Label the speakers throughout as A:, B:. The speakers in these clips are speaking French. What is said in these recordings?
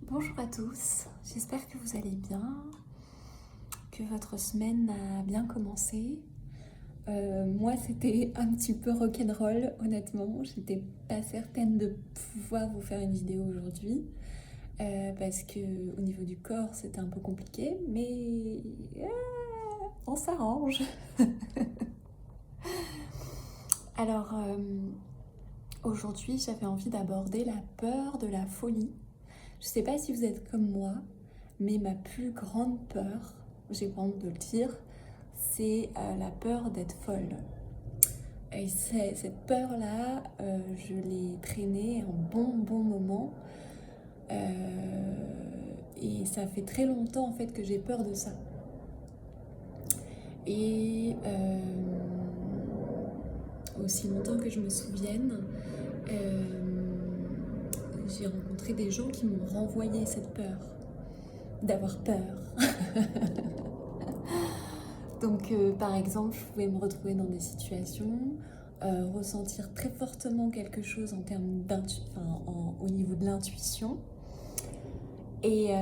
A: Bonjour à tous, j'espère que vous allez bien, que votre semaine a bien commencé. Moi c'était un petit peu rock'n'roll honnêtement, j'étais pas certaine de pouvoir vous faire une vidéo aujourd'hui parce que au niveau du corps c'était un peu compliqué, mais on s'arrange. Alors aujourd'hui j'avais envie d'aborder la peur de la folie. Je sais pas si vous êtes comme moi, mais ma plus grande peur, j'ai pas honte de le dire, c'est la peur d'être folle. Et cette peur-là, je l'ai traînée un bon moment. Et ça fait très longtemps en fait que j'ai peur de ça. Et aussi longtemps que je me souvienne, euh, j'ai rencontré des gens qui m'ont renvoyé cette peur, d'avoir peur. Donc, par exemple, je pouvais me retrouver dans des situations, ressentir très fortement quelque chose en termes au niveau de l'intuition, et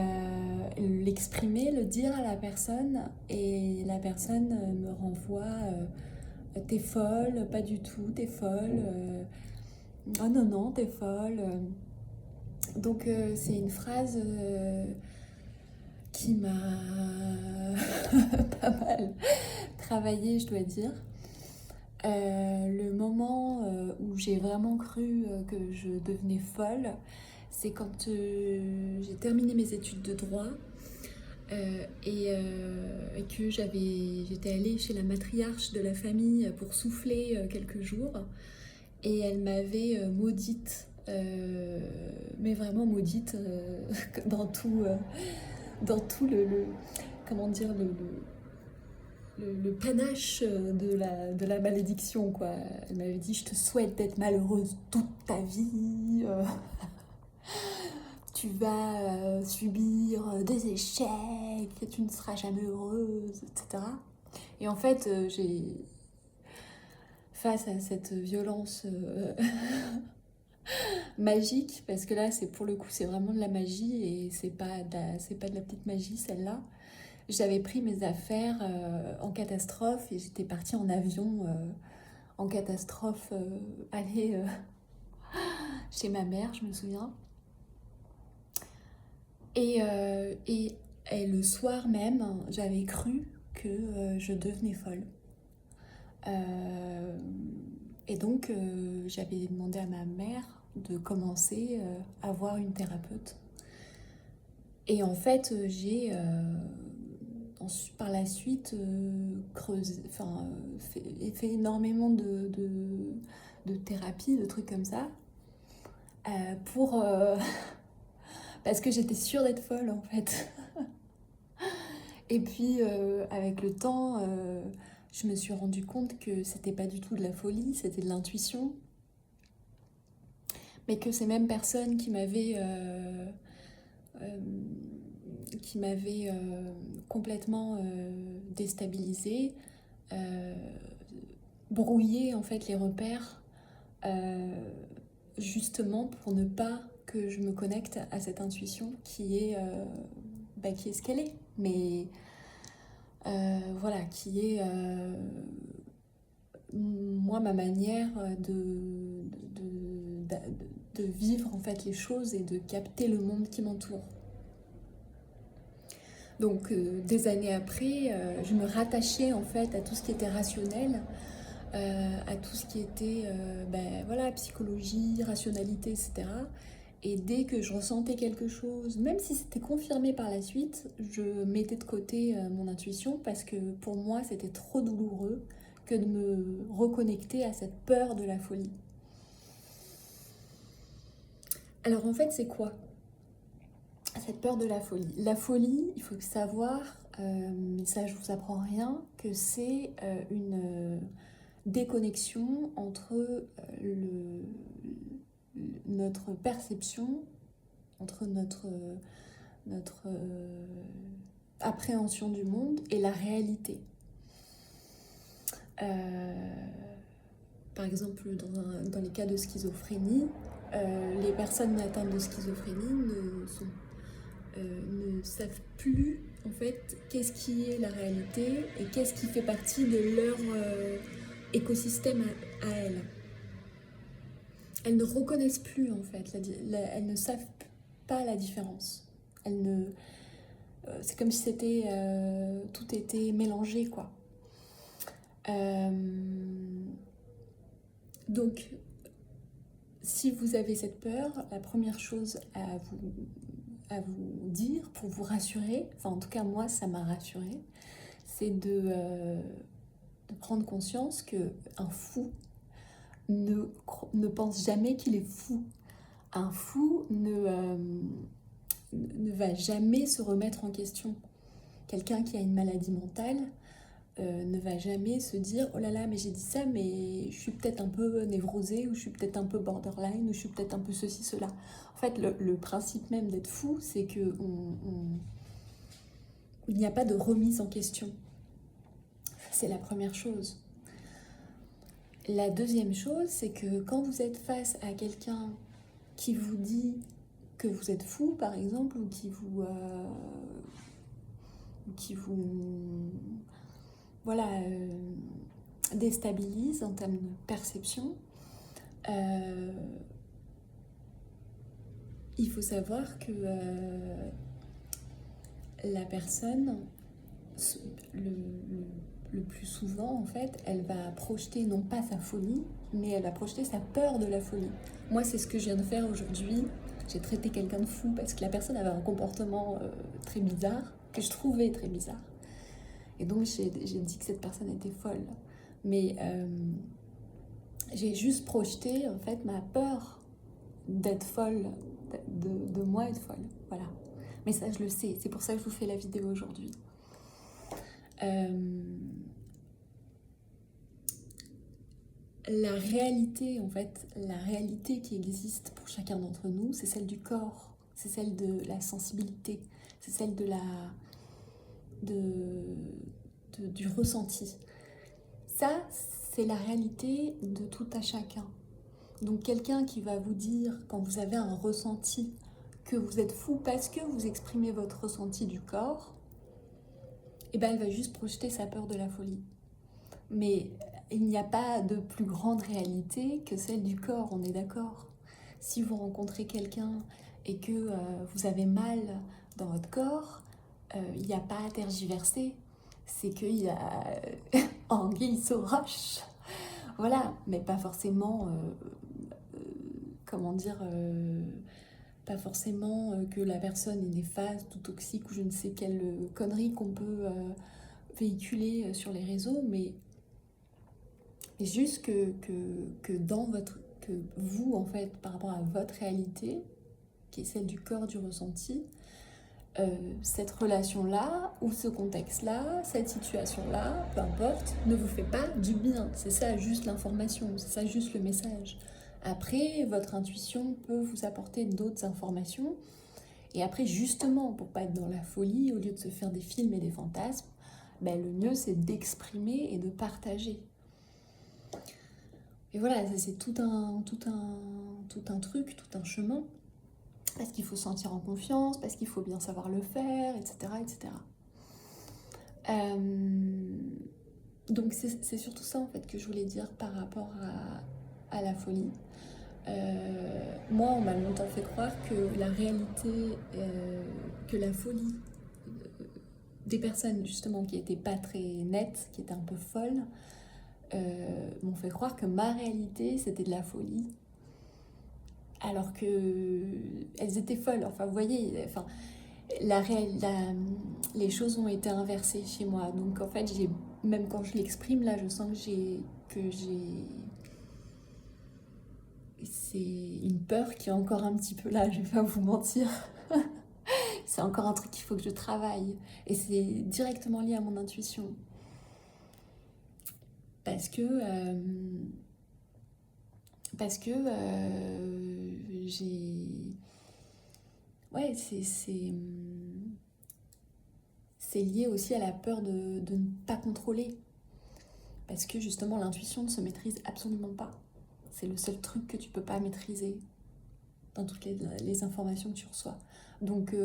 A: l'exprimer, le dire à la personne, et la personne me renvoie t'es folle, pas du tout, t'es folle, oh non, non, t'es folle. Donc, c'est une phrase qui m'a pas mal travaillé, je dois dire. Le moment où j'ai vraiment cru que je devenais folle, c'est quand j'ai terminé mes études de droit et que j'étais allée chez la matriarche de la famille pour souffler quelques jours et elle m'avait maudite, mais vraiment maudite dans tout comment dire, le panache de la malédiction, quoi. Elle m'avait dit, je te souhaite d'être malheureuse toute ta vie, tu vas subir des échecs, tu ne seras jamais heureuse, etc. Et en fait, face à cette violence magique, parce que là, c'est pour le coup, c'est vraiment de la magie et c'est pas de la petite magie, celle-là. J'avais pris mes affaires en catastrophe et j'étais partie en avion en catastrophe aller chez ma mère, je me souviens. Et le soir même, j'avais cru que je devenais folle. Euh, et donc, j'avais demandé à ma mère de commencer à voir une thérapeute. Et en fait, j'ai par la suite creusé, fait énormément de thérapie, de trucs comme ça, pour parce que j'étais sûre d'être folle en fait. Et puis avec le temps, je me suis rendu compte que c'était pas du tout de la folie, c'était de l'intuition. Mais que ces mêmes personnes euh, qui m'avaient complètement déstabilisée, brouillé en fait les repères, euh, justement pour ne pas que je me connecte à cette intuition qui est ce qu'elle est. Mais voilà, qui est moi ma manière de vivre en fait les choses et de capter le monde qui m'entoure. Donc des années après, je me rattachais en fait à tout ce qui était rationnel, à tout ce qui était voilà, psychologie, rationalité, etc. Et dès que je ressentais quelque chose, même si c'était confirmé par la suite, je mettais de côté mon intuition parce que pour moi c'était trop douloureux que de me reconnecter à cette peur de la folie. Alors en fait c'est quoi cette peur de la folie? La folie, il faut savoir, mais ça je vous apprends rien, que c'est une déconnexion entre notre perception, entre notre appréhension du monde et la réalité. Par exemple, dans les cas de schizophrénie, les personnes atteintes de schizophrénie ne savent plus en fait qu'est-ce qui est la réalité et qu'est-ce qui fait partie de leur écosystème à elles. Elles ne reconnaissent plus en fait, elles ne savent pas la différence. C'est comme si tout était mélangé quoi. Donc, si vous avez cette peur, la première chose à vous dire pour vous rassurer, enfin en tout cas moi ça m'a rassurée, c'est de prendre conscience qu'un fou ne pense jamais qu'il est fou. Un fou ne va jamais se remettre en question. Quelqu'un qui a une maladie mentale ne va jamais se dire « Oh là là, mais j'ai dit ça, mais je suis peut-être un peu névrosée, ou je suis peut-être un peu borderline, ou je suis peut-être un peu ceci, cela. » En fait, le principe même d'être fou, c'est qu'il n'y a pas de remise en question. C'est la première chose. La deuxième chose, c'est que quand vous êtes face à quelqu'un qui vous dit que vous êtes fou, par exemple, ou qui vous voilà, déstabilise en termes de perception, il faut savoir que la personne, le plus souvent, en fait, elle va projeter non pas sa folie, mais elle va projeter sa peur de la folie. Moi, c'est ce que je viens de faire aujourd'hui. J'ai traité quelqu'un de fou parce que la personne avait un comportement très bizarre, que je trouvais très bizarre. Et donc, j'ai dit que cette personne était folle. Mais j'ai juste projeté, en fait, ma peur d'être folle, de moi être folle. Voilà. Mais ça, je le sais. C'est pour ça que je vous fais la vidéo aujourd'hui. La réalité, en fait, la réalité qui existe pour chacun d'entre nous, c'est celle du corps, c'est celle de la sensibilité, c'est celle du ressenti. Ça, c'est la réalité de tout à chacun. Donc quelqu'un qui va vous dire, quand vous avez un ressenti, que vous êtes fou parce que vous exprimez votre ressenti du corps, eh ben elle va juste projeter sa peur de la folie. Mais il n'y a pas de plus grande réalité que celle du corps, on est d'accord. Si vous rencontrez quelqu'un et que vous avez mal dans votre corps, il n'y a pas à tergiverser. C'est qu'il y a anguille sous roche. Voilà, mais pas forcément, pas forcément que la personne est néfaste ou toxique ou je ne sais quelle connerie qu'on peut véhiculer sur les réseaux, mais juste que vous, en fait, par rapport à votre réalité, qui est celle du corps, du ressenti, cette relation-là, ou ce contexte-là, cette situation-là, peu importe, ne vous fait pas du bien. C'est ça juste l'information, c'est ça juste le message. Après, votre intuition peut vous apporter d'autres informations. Et après, justement, pour pas être dans la folie, au lieu de se faire des films et des fantasmes, ben, le mieux, c'est d'exprimer et de partager. Et voilà, ça, c'est tout un truc, tout un chemin. Parce qu'il faut se sentir en confiance, parce qu'il faut bien savoir le faire, etc. etc. Donc c'est surtout ça en fait que je voulais dire par rapport à la folie. Moi, on m'a longtemps fait croire que la réalité, que la folie des personnes justement qui n'étaient pas très nettes, qui étaient un peu folles, m'ont fait croire que ma réalité c'était de la folie. Alors que elles étaient folles. Enfin, vous voyez, enfin, les choses ont été inversées chez moi. Donc, en fait, même quand je l'exprime, là, je sens que c'est une peur qui est encore un petit peu là, je vais pas vous mentir. C'est encore un truc qu'il faut que je travaille. Et c'est directement lié à mon intuition. Parce que j'ai... Ouais, c'est lié aussi à la peur de ne pas contrôler. Parce que justement, l'intuition ne se maîtrise absolument pas. C'est le seul truc que tu peux pas maîtriser. dans toutes les informations que tu reçois. Donc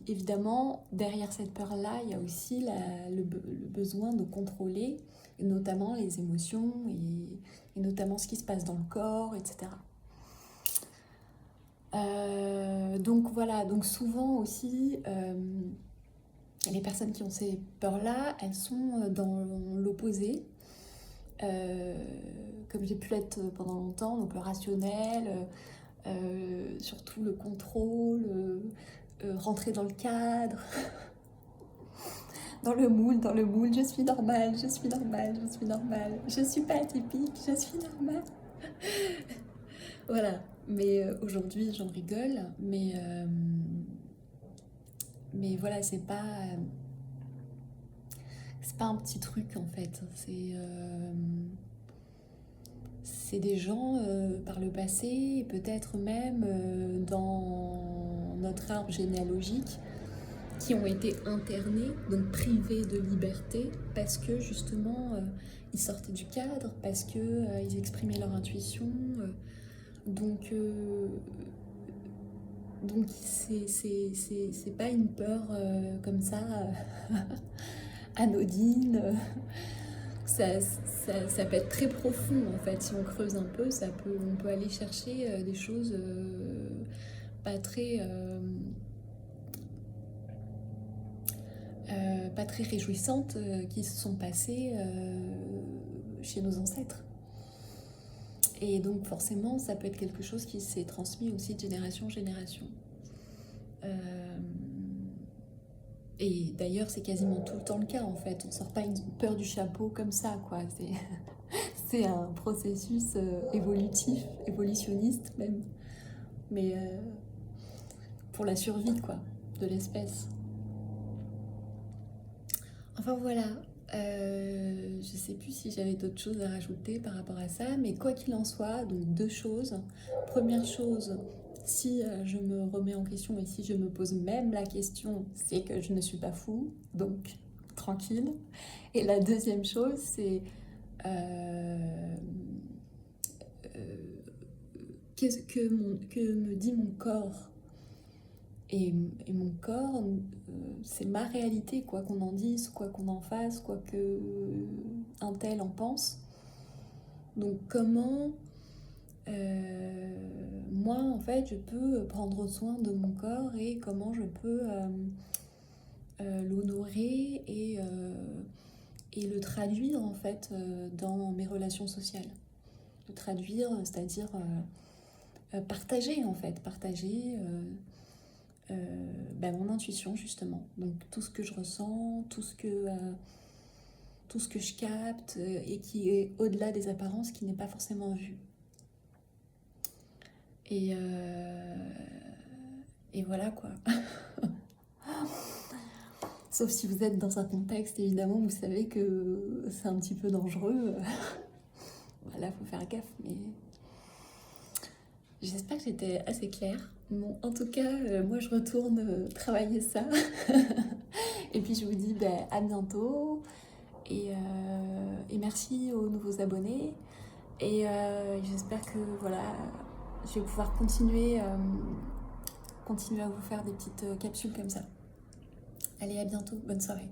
A: évidemment, derrière cette peur-là, il y a aussi le besoin de contrôler, notamment les émotions et notamment ce qui se passe dans le corps, etc. Donc voilà, donc souvent aussi, les personnes qui ont ces peurs-là, elles sont dans l'opposé, comme j'ai pu l'être pendant longtemps, donc le rationnel, surtout le contrôle, rentrer dans le cadre, dans le moule, je suis normale, je suis normale, je suis normale, je suis pas atypique, je suis normale. Voilà, mais aujourd'hui j'en rigole, mais voilà, c'est pas un petit truc en fait, c'est des gens par le passé, peut-être même dans notre arbre généalogique, qui ont été internés, donc privés de liberté, parce que justement ils sortaient du cadre, parce que ils exprimaient leur intuition. Donc c'est pas une peur comme ça anodine. Ça peut être très profond en fait. Si on creuse un peu, on peut aller chercher des choses pas très réjouissantes qui se sont passées chez nos ancêtres. Et donc forcément, ça peut être quelque chose qui s'est transmis aussi de génération en génération. Et d'ailleurs, c'est quasiment tout le temps le cas en fait. On ne sort pas une peur du chapeau comme ça, quoi. C'est un processus évolutif, évolutionniste même. Mais pour la survie, quoi, de l'espèce. Enfin voilà. Je sais plus si j'avais d'autres choses à rajouter par rapport à ça, mais quoi qu'il en soit, donc 2 choses. Première chose, si je me remets en question et si je me pose même la question, c'est que je ne suis pas fou, donc tranquille. Et la deuxième chose, c'est que me dit mon corps. Et mon corps, c'est ma réalité, quoi qu'on en dise, quoi qu'on en fasse, quoi que un tel en pense. Donc comment moi, en fait, je peux prendre soin de mon corps et comment je peux l'honorer et le traduire, en fait, dans mes relations sociales. Le traduire, c'est-à-dire partager, en fait, partager mon intuition, justement. Donc, tout ce que je ressens, tout ce que je capte et qui est au-delà des apparences, qui n'est pas forcément vu. Et voilà quoi. Sauf si vous êtes dans un contexte, évidemment, vous savez que c'est un petit peu dangereux. Voilà, faut faire gaffe, mais j'espère que j'étais assez claire. Bon, en tout cas, moi je retourne travailler ça. Et puis je vous dis à bientôt. Et merci aux nouveaux abonnés. Et j'espère que voilà, je vais pouvoir continuer à vous faire des petites capsules comme ça. Allez, à bientôt, bonne soirée.